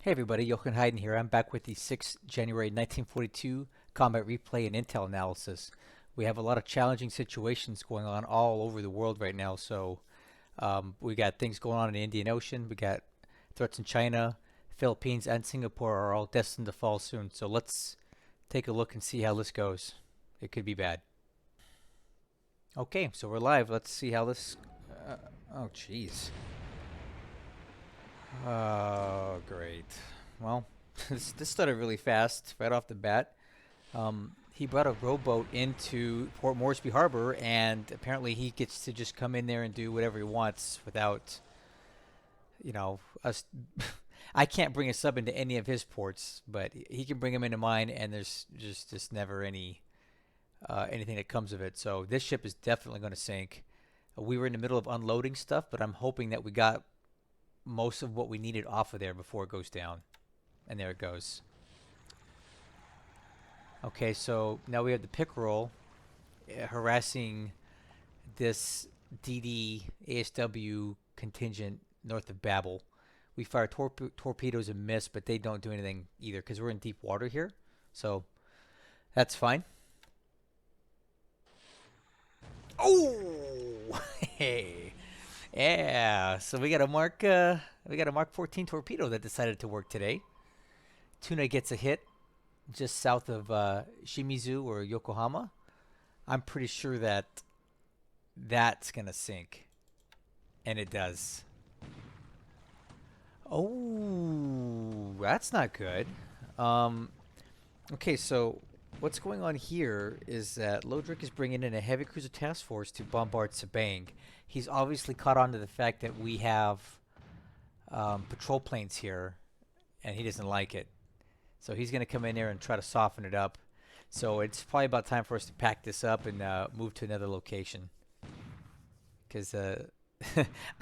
Hey everybody, Jochen Heiden here. I'm back with the 6th January 1942 combat replay and intel analysis. We have a lot of challenging situations going on all over the world right now. So we got things going on in the Indian Ocean. We got threats in China, Philippines, and Singapore are all destined to fall soon. So let's take a look and see how this goes. It could be bad. Okay, so we're live. Let's see how this. Oh, jeez. Oh, great. Well, this started really fast right off the bat. He brought a rowboat into Port Moresby Harbor, and apparently he gets to just come in there and do whatever he wants without, us. I can't bring a sub into any of his ports, but he can bring them into mine, and there's just never anything that comes of it. So this ship is definitely going to sink. We were in the middle of unloading stuff, but I'm hoping that we got most of what we needed off of there before it goes down. And there it goes. Okay, so now we have the pickerel harassing this DD ASW contingent north of Babel. We fire torpedoes and miss, but they don't do anything either because we're in deep water here. So that's fine. Oh, hey. Yeah, so we got a Mark 14 torpedo that decided to work today. Tuna gets a hit just south of Shimizu or Yokohama. I'm pretty sure that that's gonna sink, and it does. Oh, that's not good. Um, okay, so what's going on here is that Lodrik is bringing in a heavy cruiser task force to bombard Sabang. He's obviously caught on to the fact that we have patrol planes here, and he doesn't like it. So he's going to come in there and try to soften it up. So it's probably about time for us to pack this up and move to another location. Because I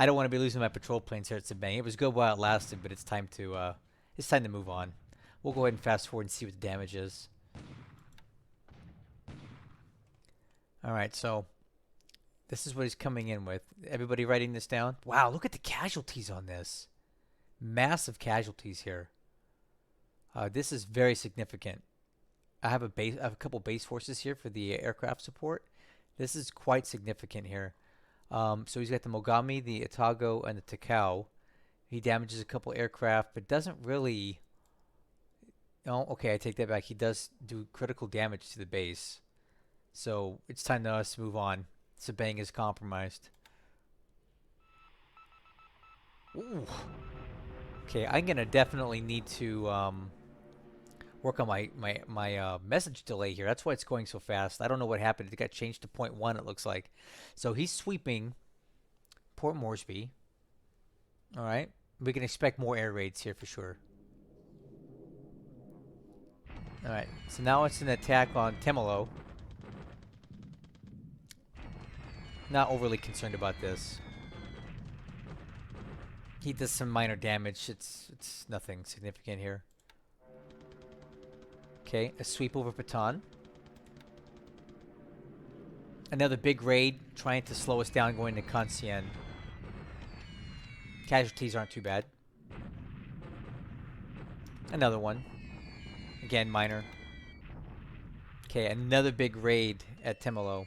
don't want to be losing my patrol planes here at Sabang. It was good while it lasted, but it's time to move on. We'll go ahead and fast forward and see what the damage is. All right, so this is what he's coming in with. Everybody writing this down? Wow, look at the casualties on this. Massive casualties here. This is very significant. I have a couple base forces here for the aircraft support. This is quite significant here. So he's got the Mogami, the Itago, and the Takao. He damages a couple aircraft, but doesn't really. Oh, okay, I take that back. He does do critical damage to the base. So it's time for us to move on. Sabang is compromised. Ooh. Okay, I'm gonna definitely need to work on my message delay here. That's why it's going so fast. I don't know what happened. It got changed to .1, it looks like. So he's sweeping Port Moresby. All right. We can expect more air raids here for sure. All right. So now it's an attack on Temelo. Not overly concerned about this. He does some minor damage. It's nothing significant here. Okay, a sweep over Baton. Another big raid trying to slow us down going to Conscien. Casualties aren't too bad. Another one. Again, minor. Okay, another big raid at Temelo.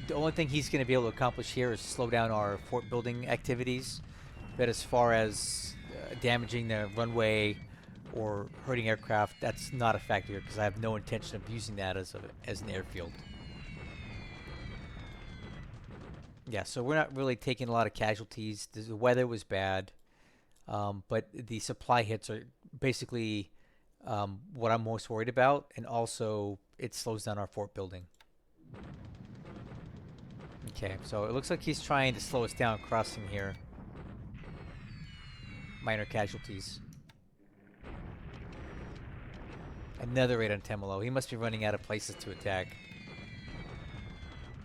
The only thing he's going to be able to accomplish here is slow down our fort building activities. But as far as damaging the runway or hurting aircraft, that's not a factor here because I have no intention of using that as an airfield. Yeah, so we're not really taking a lot of casualties. The weather was bad, but the supply hits are basically what I'm most worried about, and also it slows down our fort building. Okay, so it looks like he's trying to slow us down crossing here. Minor casualties. Another raid on Temelo. He must be running out of places to attack.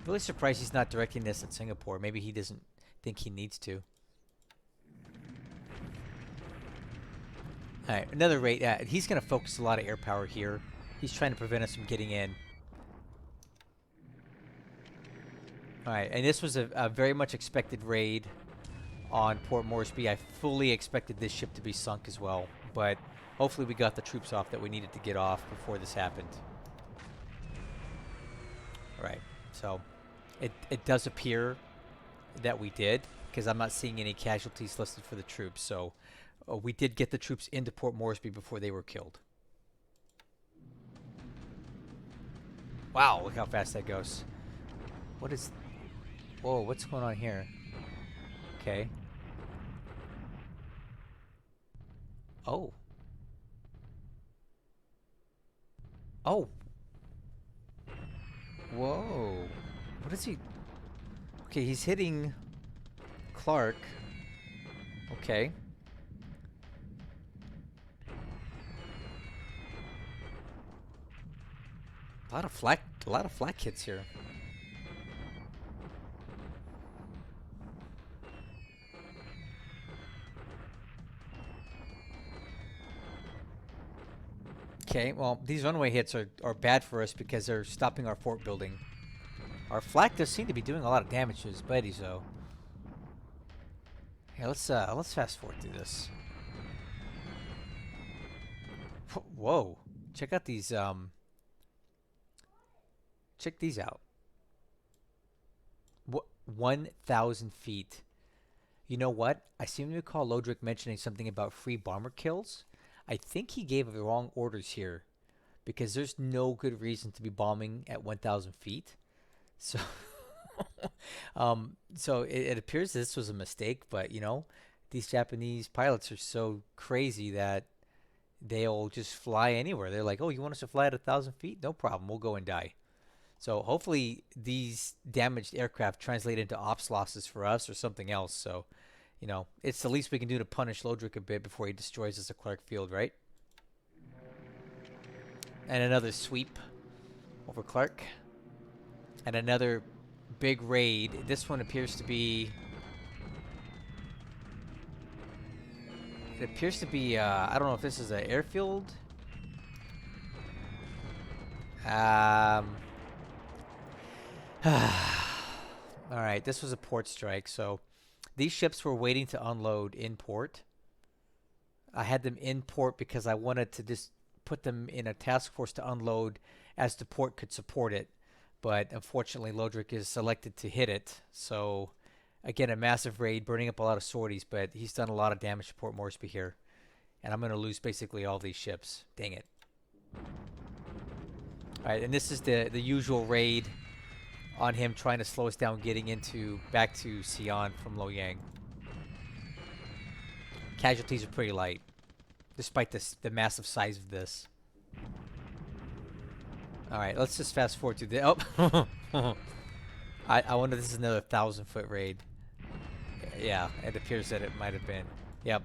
Really surprised he's not directing this at Singapore. Maybe he doesn't think he needs to. Alright, another raid. He's going to focus a lot of air power here. He's trying to prevent us from getting in. Alright, and this was a very much expected raid on Port Moresby. I fully expected this ship to be sunk as well, but hopefully we got the troops off that we needed to get off before this happened. Right, so it does appear that we did, because I'm not seeing any casualties listed for the troops, so we did get the troops into Port Moresby before they were killed. Wow, look how fast that goes. What is... Whoa, what's going on here? Okay. Oh. Oh. Whoa. What is he... Okay, he's hitting Clark. Okay. A lot of flak hits here. Okay, well, these runway hits are bad for us because they're stopping our fort building. Our flak does seem to be doing a lot of damage to his buddies, though. Here, let's fast forward through this. Whoa! Check out these check these out. 1,000 feet. You know what? I seem to recall Lodrik mentioning something about free bomber kills. I think he gave the wrong orders here, because there's no good reason to be bombing at 1,000 feet. So, so it appears this was a mistake. But you know, these Japanese pilots are so crazy that they'll just fly anywhere. They're like, "Oh, you want us to fly at 1,000 feet? No problem. We'll go and die." So hopefully these damaged aircraft translate into ops losses for us or something else. So, you know, it's the least we can do to punish Lodrik a bit before he destroys us at Clark Field, right? And another sweep over Clark. And another big raid. This one appears to be... It appears to be, I don't know if this is an airfield. Alright, this was a port strike, so these ships were waiting to unload in port. I had them in port because I wanted to just put them in a task force to unload as the port could support it. But unfortunately, Lodrik is selected to hit it. So, again, a massive raid, burning up a lot of sorties, but he's done a lot of damage to Port Moresby here. And I'm going to lose basically all these ships. Dang it. Alright, and this is the usual raid on him trying to slow us down getting back to Xi'an from Loyang. Casualties are pretty light, despite the massive size of this. Alright, let's just fast forward to the... Oh! I wonder if this is another 1,000-foot raid. Yeah, it appears that it might have been. Yep.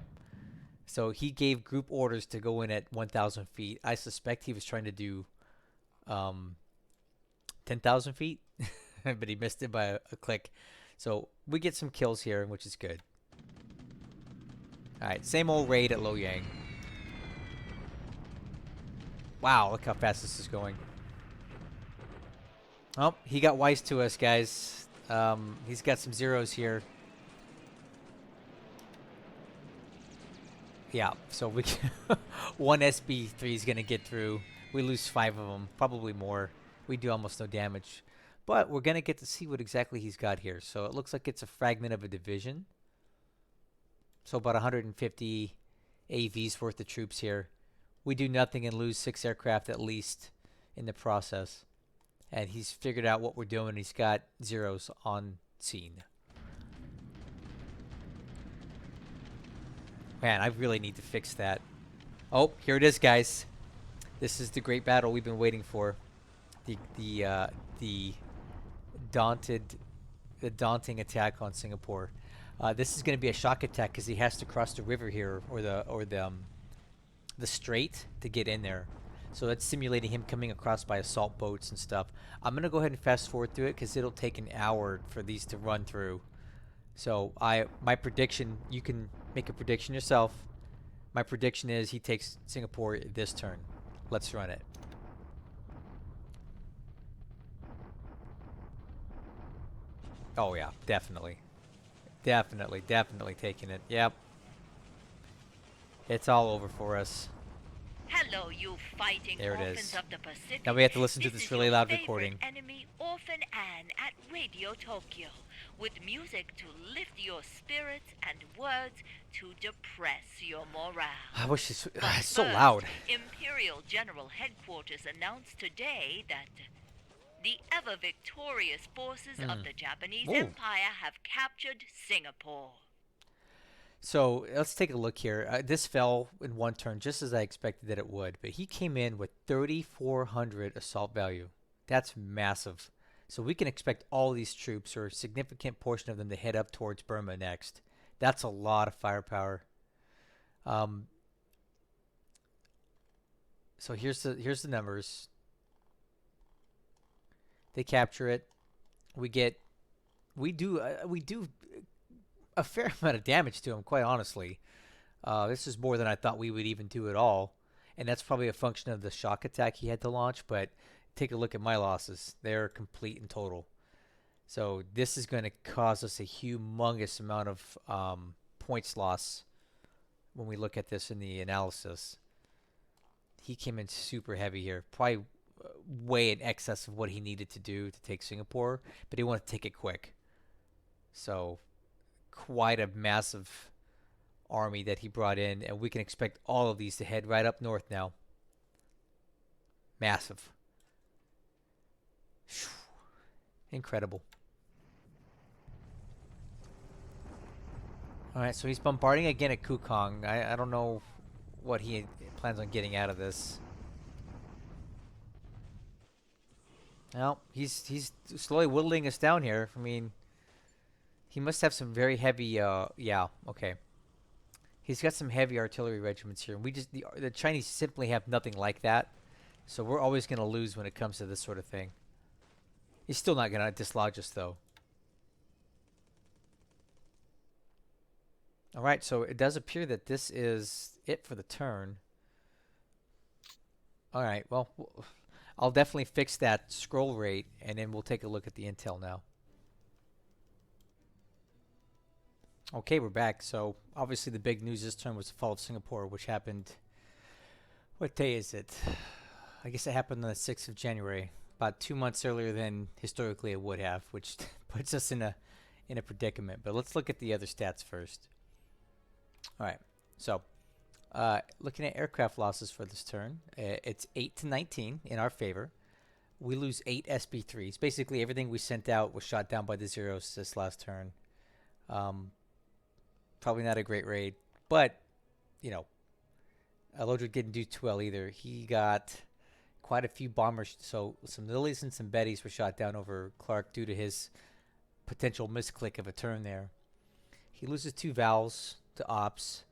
So he gave group orders to go in at 1,000 feet. I suspect he was trying to do 10,000 feet, but he missed it by a click. So we get some kills here, which is good. Alright, same old raid at Loyang. Wow, look how fast this is going. Oh, he got wise to us, guys. He's got some zeros here. Yeah, so we can one SB3 is going to get through. We lose 5 of them, probably more. We do almost no damage. But we're going to get to see what exactly he's got here. So it looks like it's a fragment of a division. So about 150 AVs worth of troops here. We do nothing and lose 6 aircraft at least in the process. And he's figured out what we're doing. He's got zeros on scene. Man, I really need to fix that. Oh, here it is, guys. This is the great battle we've been waiting for. The daunting attack on Singapore. This is going to be a shock attack because he has to cross the river here, or the strait to get in there. So that's simulating him coming across by assault boats and stuff. I'm going to go ahead and fast forward through it because it'll take an hour for these to run through. So my prediction, you can make a prediction yourself. My prediction is he takes Singapore this turn. Let's run it. Oh yeah, definitely. Definitely, definitely taking it. Yep, it's all over for us. Hello, you fighting There it orphans is. of the Now we Pacific. have to listen to This this is your really loud favorite recording. enemy, Orphan Anne, at Radio Tokyo, with music to lift your spirits and words to depress your morale. I wish it's, But it's so first, loud. Imperial General Headquarters announced today that the ever victorious forces of Hmm. the Japanese Ooh. Empire have captured Singapore. So let's take a look here. This fell in one turn, just as I expected that it would. But he came in with 3,400 assault value. That's massive. So we can expect all these troops, or a significant portion of them, to head up towards Burma next. That's a lot of firepower. Um, so here's the numbers. They capture it. We get we do a fair amount of damage to them, quite honestly. This is more than I thought we would even do at all. And that's probably a function of the shock attack he had to launch. But take a look at my losses. They're complete and total. So this is going to cause us a humongous amount of points loss when we look at this in the analysis. He came in super heavy here. Probably way in excess of what he needed to do to take Singapore. But he wanted to take it quick. So quite a massive army that he brought in, and we can expect all of these to head right up north now. Massive. Incredible. All right, so he's bombarding again at Kukong. I don't know what he plans on getting out of this. Well, he's slowly whittling us down here. I mean, he must have some very heavy. Yeah, okay. He's got some heavy artillery regiments here. We just the Chinese simply have nothing like that, so we're always going to lose when it comes to this sort of thing. He's still not going to dislodge us though. All right, so it does appear that this is it for the turn. All right, well, I'll definitely fix that scroll rate, and then we'll take a look at the intel now. Okay, we're back. So obviously the big news this turn was the fall of Singapore, which happened. What day is it? I guess it happened on the 6th of January, about 2 months earlier than historically it would have, which puts us in a predicament. But let's look at the other stats first. All right, so looking at aircraft losses for this turn, it's 8 to 19 in our favor. We lose 8 SB3s. Basically, everything we sent out was shot down by the Zeros this last turn. Um, Probably not a great raid, but you know, Lodrik didn't do too well either. He got quite a few bombers, so some Lilies and some Bettys were shot down over Clark due to his potential misclick of a turn there. He loses 2 Vals to Ops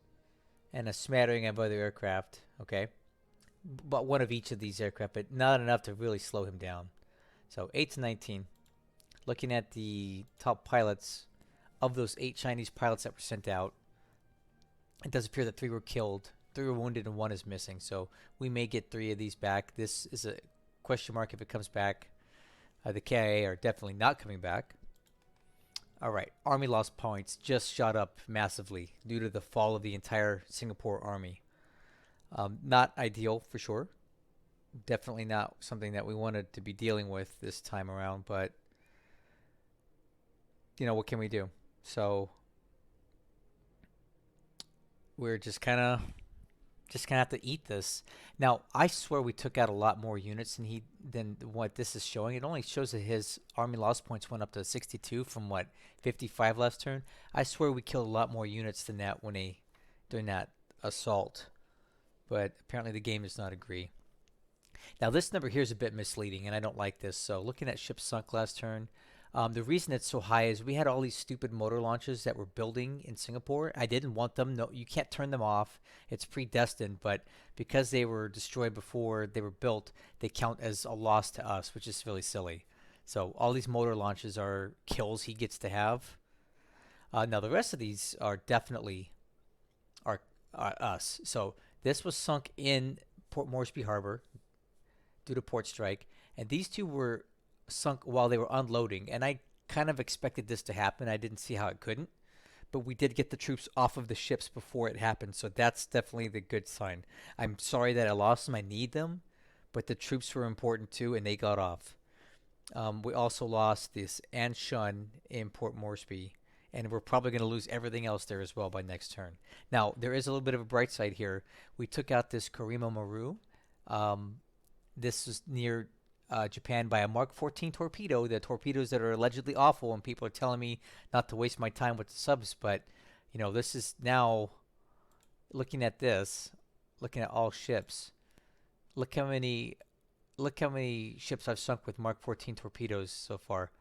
and a smattering of other aircraft, okay? But one of each of these aircraft, but not enough to really slow him down. So 8 to 19. Looking at the top pilots, of those 8 Chinese pilots that were sent out, it does appear that 3 were killed, 3 were wounded, and 1 is missing. So we may get 3 of these back. This is a question mark if it comes back. The KIA are definitely not coming back. All right, army loss points just shot up massively due to the fall of the entire Singapore army. Not ideal for sure. Definitely not something that we wanted to be dealing with this time around, but what can we do? So we're just gonna have to eat this. Now, I swear we took out a lot more units than what this is showing. It only shows that his army loss points went up to 62 from what 55 last turn. I swear we killed a lot more units than that during that assault. But apparently the game does not agree. Now this number here is a bit misleading, and I don't like this. So looking at ships sunk last turn, the reason it's so high is we had all these stupid motor launches that were building in Singapore. I didn't want them. No, you can't turn them off. It's predestined, but because they were destroyed before they were built, they count as a loss to us, which is really silly. So all these motor launches are kills he gets to have. Now the rest of these are definitely are us. So this was sunk in Port Moresby Harbor due to port strike, and these 2 were sunk while they were unloading, and I kind of expected this to happen. I didn't see how it couldn't. but we did get the troops off of the ships before it happened, so that's definitely the good sign. I'm sorry that I lost them. I need them, but the troops were important too, and they got off. We also lost this Anshun in Port Moresby, and we're probably going to lose everything else there as well by next turn. Now, there is a little bit of a bright side here. We took out this Karima Maru. Um, this was near Japan by a Mark 14 torpedo, the torpedoes that are allegedly awful, and people are telling me not to waste my time with the subs, but, this is now, looking at this, looking at all ships, look how many ships I've sunk with Mark 14 torpedoes so far.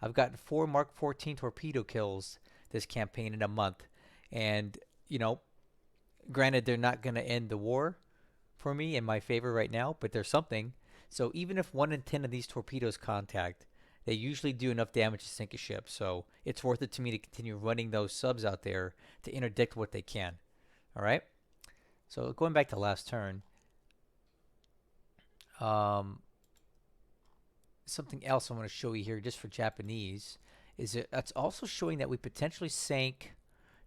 I've gotten 4 Mark 14 torpedo kills this campaign in a month. And, granted, they're not going to end the war for me in my favor right now, but there's something. So even if 1 in 10 of these torpedoes contact, they usually do enough damage to sink a ship. So it's worth it to me to continue running those subs out there to interdict what they can. All right? So going back to last turn, something else I want to show you here just for Japanese is it's also showing that we potentially sank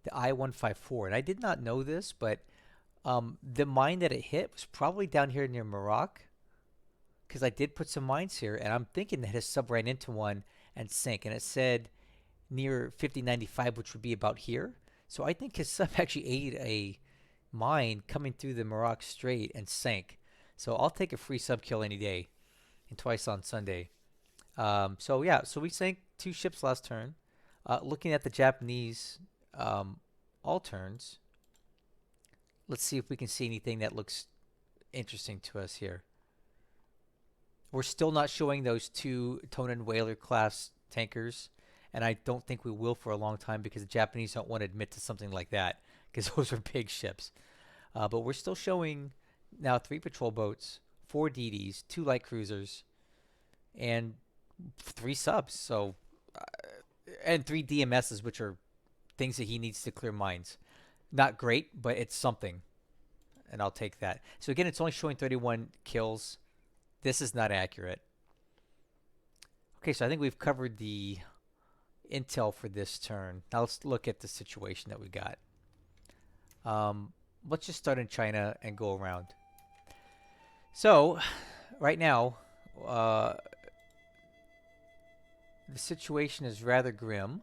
the I-154. And I did not know this, but the mine that it hit was probably down here near Morocco, because I did put some mines here, and I'm thinking that his sub ran into one and sank. And it said near 5095, which would be about here. So I think his sub actually ate a mine coming through the Morocco Strait and sank. So I'll take a free sub kill any day, and twice on Sunday. So we sank 2 ships last turn. Looking at the Japanese all turns, let's see if we can see anything that looks interesting to us here. We're still not showing those 2 Tonin Whaler class tankers, and I don't think we will for a long time because the Japanese don't want to admit to something like that because those are big ships. But we're still showing now 3 patrol boats, 4 DDs, 2 light cruisers, and 3 subs. So, and 3 DMSs, which are things that he needs to clear mines. Not great, but it's something, and I'll take that. So again, it's only showing 31 kills. This is not accurate. Okay, so I think we've covered the intel for this turn. Now let's look at the situation that we got. Let's just start in China and go around. So, right now, the situation is rather grim.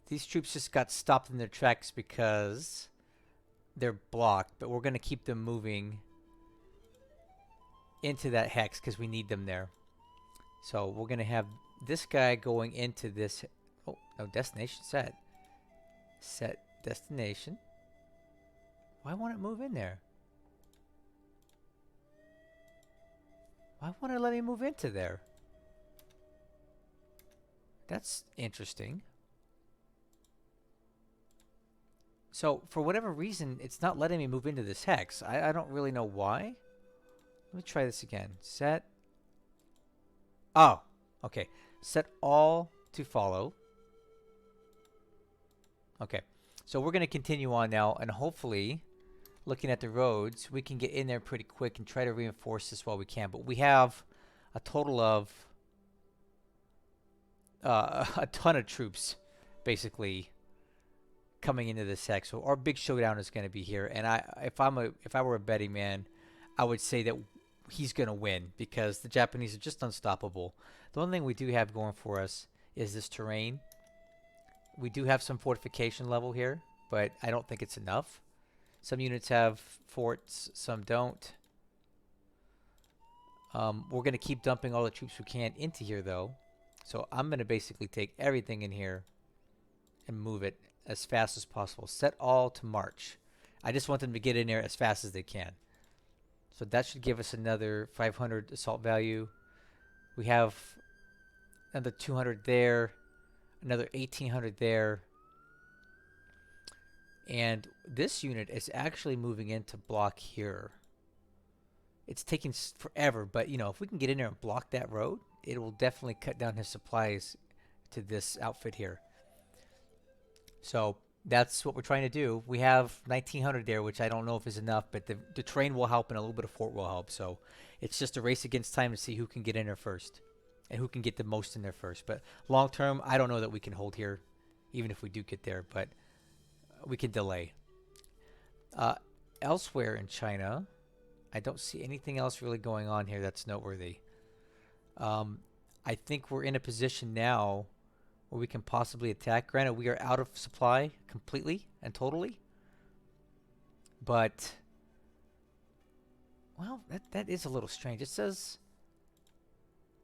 These troops just got stopped in their tracks because they're blocked, but we're going to keep them moving into that hex because we need them there. So we're going to have this guy going into this. Oh, no, destination set. Set destination. Why won't it move in there? Why won't it let me move into there? That's interesting. So, for whatever reason, it's not letting me move into this hex. I don't really know why. Let me try this again. Set. Oh, okay. Set all to follow. Okay. So, we're going to continue on now, and hopefully, looking at the roads, we can get in there pretty quick and try to reinforce this while we can. But we have a total of a ton of troops, basically, coming into this hex. So our big showdown is going to be here. And if I were a betting man, I would say that he's going to win because the Japanese are just unstoppable. The only thing we do have going for us is this terrain. We do have some fortification level here, but I don't think it's enough. Some units have forts, some don't. We're going to keep dumping all the troops we can into here, though. So I'm going to basically take everything in here and move it as fast as possible. Set all to march. I just want them to get in there as fast as they can. So that should give us another 500 assault value. We have another 200 there, another 1800 there. And this unit is actually moving into block here. It's taking forever, but if we can get in there and block that road, it will definitely cut down his supplies to this outfit here. So that's what we're trying to do. We have 1900 there, which I don't know if is enough, but the terrain will help and a little bit of fort will help. So it's just a race against time to see who can get in there first and who can get the most in there first. But long term, I don't know that we can hold here even if we do get there, but we can delay. Uh, Elsewhere in China, I don't see anything else really going on here that's noteworthy. Um, I think we're in a position now where we can possibly attack. Granted, we are out of supply completely and totally, but well, that is a little strange. It says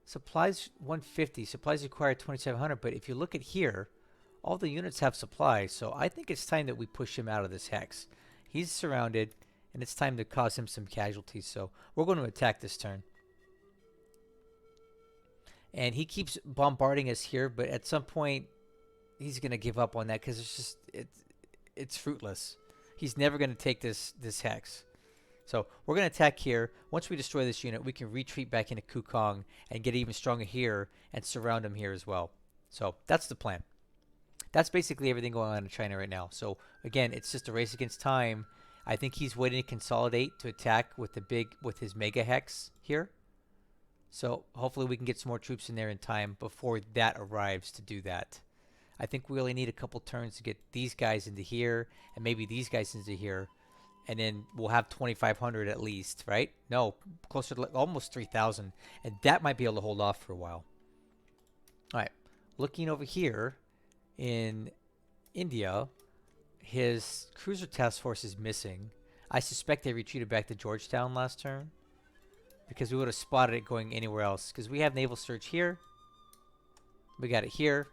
supplies 150, supplies required 2700, but if you look at here, all the units have supplies, so I think it's time that we push him out of this hex. He's surrounded, and it's time to cause him some casualties, so we're going to attack this turn. And he keeps bombarding us here, but at some point, he's going to give up on that because it's fruitless. He's never going to take this hex. So we're going to attack here. Once we destroy this unit, we can retreat back into Kukong and get even stronger here and surround him here as well. So that's the plan. That's basically everything going on in China right now. So again, it's just a race against time. I think he's waiting to consolidate to attack with his mega hex here. So hopefully we can get some more troops in there in time before that arrives to do that. I think we only need a couple turns to get these guys into here and maybe these guys into here. And then we'll have 2,500 at least, right? No, closer to almost 3,000. And that might be able to hold off for a while. All right, looking over here in India, his cruiser task force is missing. I suspect they retreated back to Georgetown last turn because we would have spotted it going anywhere else. Because we have naval search here. We got it here.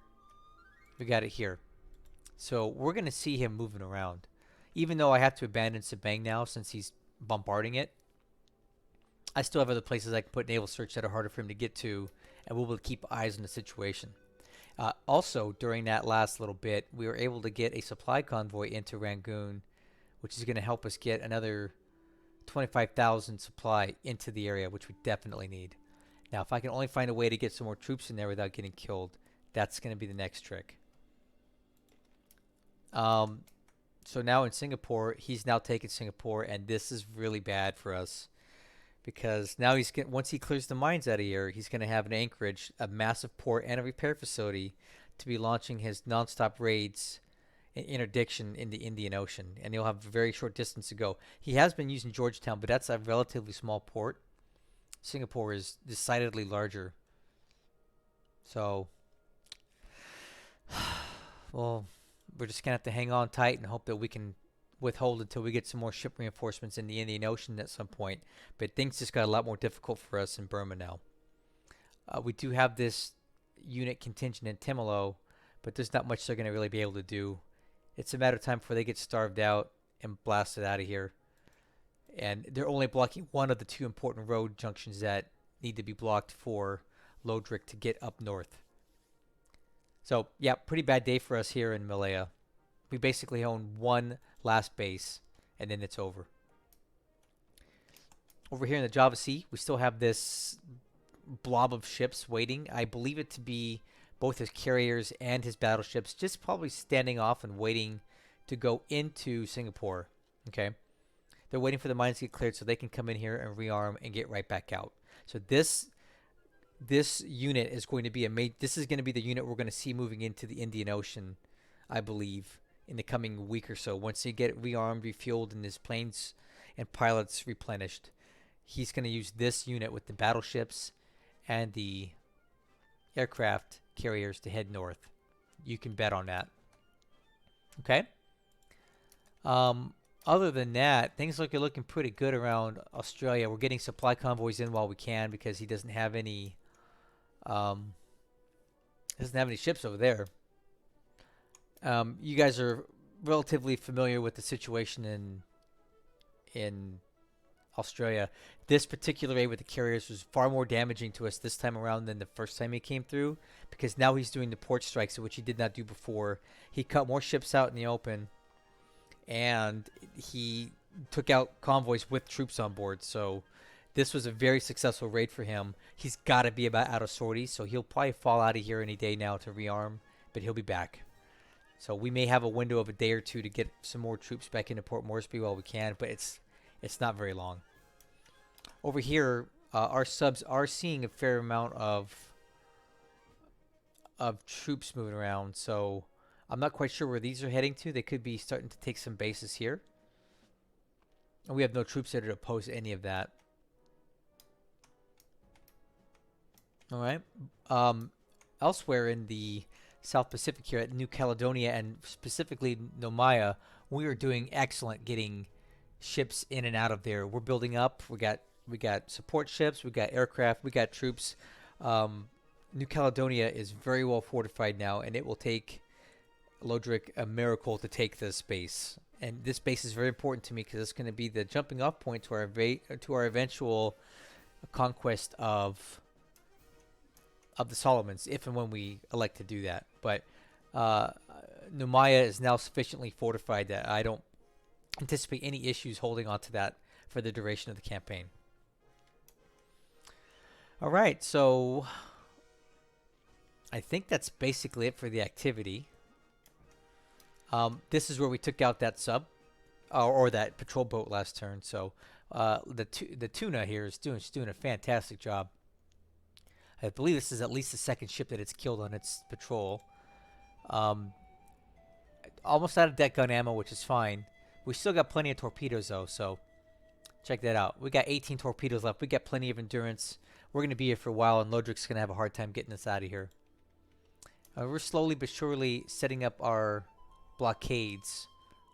We got it here. So we're going to see him moving around. Even though I have to abandon Sabang now since he's bombarding it, I still have other places I can put naval search that are harder for him to get to, and we'll be able to keep eyes on the situation. Also, during that last little bit, we were able to get a supply convoy into Rangoon, which is going to help us get another 25,000 supply into the area, which we definitely need. Now, if I can only find a way to get some more troops in there without getting killed, that's going to be the next trick. So now in Singapore, he's now taken Singapore, and this is really bad for us because now once he clears the mines out of here, he's going to have an anchorage, a massive port, and a repair facility to be launching his nonstop raids and interdiction in the Indian Ocean, and he'll have a very short distance to go. He has been using Georgetown, but that's a relatively small port. Singapore is decidedly larger. So, well, we're just going to have to hang on tight and hope that we can withhold until we get some more ship reinforcements in the Indian Ocean at some point. But things just got a lot more difficult for us in Burma now. We do have this unit contingent in Timalo, but there's not much they're going to really be able to do. It's a matter of time before they get starved out and blasted out of here. And they're only blocking one of the two important road junctions that need to be blocked for Lodrik to get up north. So, yeah, pretty bad day for us here in Malaya. We basically own one last base, and then it's over. Over here in the Java Sea, we still have this blob of ships waiting. I believe it to be both his carriers and his battleships, just probably standing off and waiting to go into Singapore. Okay? They're waiting for the mines to get cleared so they can come in here and rearm and get right back out. So this unit is going to be this is going to be the unit we're going to see moving into the Indian Ocean, I believe, in the coming week or so. Once they get rearmed, refueled, and his planes and pilots replenished, he's going to use this unit with the battleships and the aircraft carriers to head north. You can bet on that. Okay. Other than that, things are looking pretty good around Australia. We're getting supply convoys in while we can because he doesn't have any ships over there. You guys are relatively familiar with the situation in Australia. This particular raid with the carriers was far more damaging to us this time around than the first time he came through, because now he's doing the port strikes, which he did not do before. He cut more ships out in the open, and he took out convoys with troops on board. So this was a very successful raid for him. He's got to be about out of sorties, so he'll probably fall out of here any day now to rearm, but he'll be back. So we may have a window of a day or two to get some more troops back into Port Moresby while we can, but it's not very long. Over here, our subs are seeing a fair amount of troops moving around, so I'm not quite sure where these are heading to. They could be starting to take some bases here. And we have no troops there to oppose any of that. All right. Elsewhere in the South Pacific here at New Caledonia and specifically Nomaya, we are doing excellent getting ships in and out of there. We're building up. We got support ships. We got aircraft. We got troops. New Caledonia is very well fortified now, and it will take Lodrik a miracle to take this base. And this base is very important to me because it's going to be the jumping off point to our eventual conquest of the Solomons, if and when we elect to do that. But Numaya is now sufficiently fortified that I don't anticipate any issues holding on to that for the duration of the campaign. All right, so I think that's basically it for the activity. This is where we took out that sub or that patrol boat last turn. So the tuna here is doing a fantastic job. I believe this is at least the second ship that it's killed on its patrol. Almost out of deck gun ammo, which is fine. We still got plenty of torpedoes though, so check that out. We got 18 torpedoes left. We got plenty of endurance. We're going to be here for a while, and Lodrik's going to have a hard time getting us out of here. We're slowly but surely setting up our blockades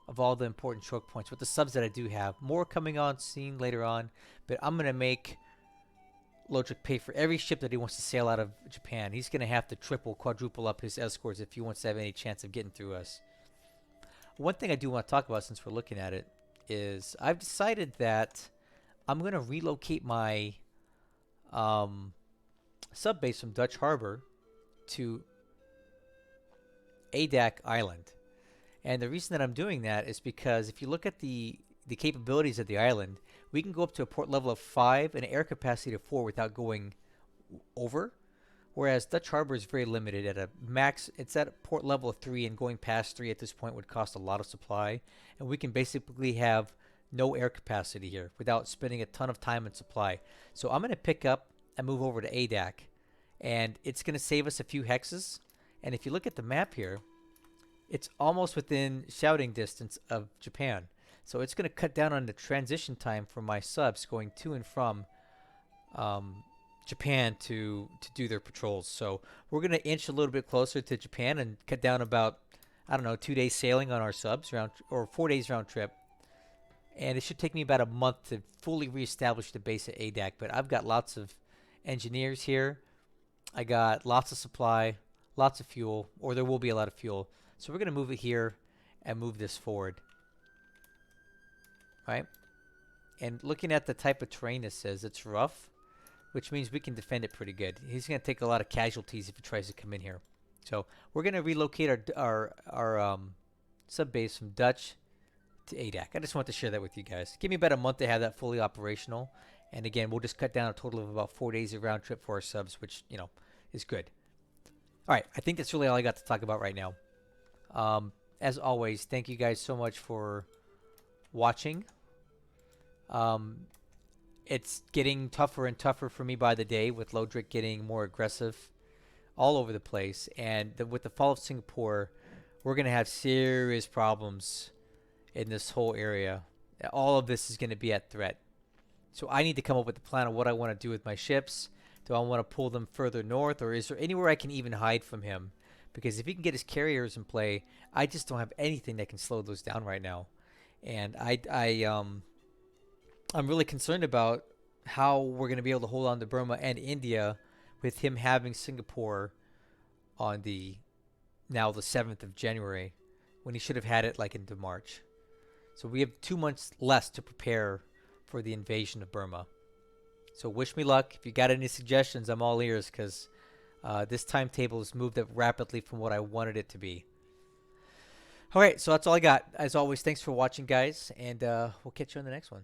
of all the important choke points with the subs that I do have. More coming on scene later on, but I'm going to make Lodrik pay for every ship that he wants to sail out of Japan. He's going to have to triple, quadruple up his escorts if he wants to have any chance of getting through us. One thing I do want to talk about since we're looking at it is I've decided that I'm going to relocate my sub base from Dutch Harbor to Adak Island. And the reason that I'm doing that is because if you look at the capabilities of the island, we can go up to a port level of 5 and an air capacity of 4 without going over. Whereas Dutch Harbor is very limited at a max. It's at a port level of 3, and going past 3 at this point would cost a lot of supply. And we can basically have no air capacity here without spending a ton of time and supply. So I'm going to pick up and move over to Adak. And it's going to save us a few hexes. And if you look at the map here, it's almost within shouting distance of Japan. So it's going to cut down on the transition time for my subs going to and from Japan to do their patrols. So we're going to inch a little bit closer to Japan and cut down about, I don't know, 2 days sailing on our subs, or 4 days round trip. And it should take me about a month to fully reestablish the base at Adak. But I've got lots of engineers here. I got lots of supply, lots of fuel, or there will be a lot of fuel. So we're going to move it here and move this forward. Right? And looking at the type of terrain this is, it's rough, which means we can defend it pretty good. He's going to take a lot of casualties if he tries to come in here. So we're going to relocate our sub base from Dutch to Adak. I just want to share that with you guys. Give me about a month to have that fully operational. And again, we'll just cut down a total of about 4 days of round trip for our subs, which, you know, is good. All right, I think that's really all I got to talk about right now. As always, thank you guys so much for watching. It's getting tougher and tougher for me by the day, with Lodrik getting more aggressive all over the place. And with the fall of Singapore, we're going to have serious problems in this whole area. All of this is going to be at threat. So I need to come up with a plan of what I want to do with my ships. Do I want to pull them further north, or is there anywhere I can even hide from him? Because if he can get his carriers in play, I just don't have anything that can slow those down right now. And I'm really concerned about how we're going to be able to hold on to Burma and India with him having Singapore on the 7th of January, when he should have had it like into March. So we have 2 months less to prepare for the invasion of Burma. So wish me luck. If you got any suggestions, I'm all ears, because this timetable has moved up rapidly from what I wanted it to be. All right, so that's all I got. As always, thanks for watching, guys, and we'll catch you on the next one.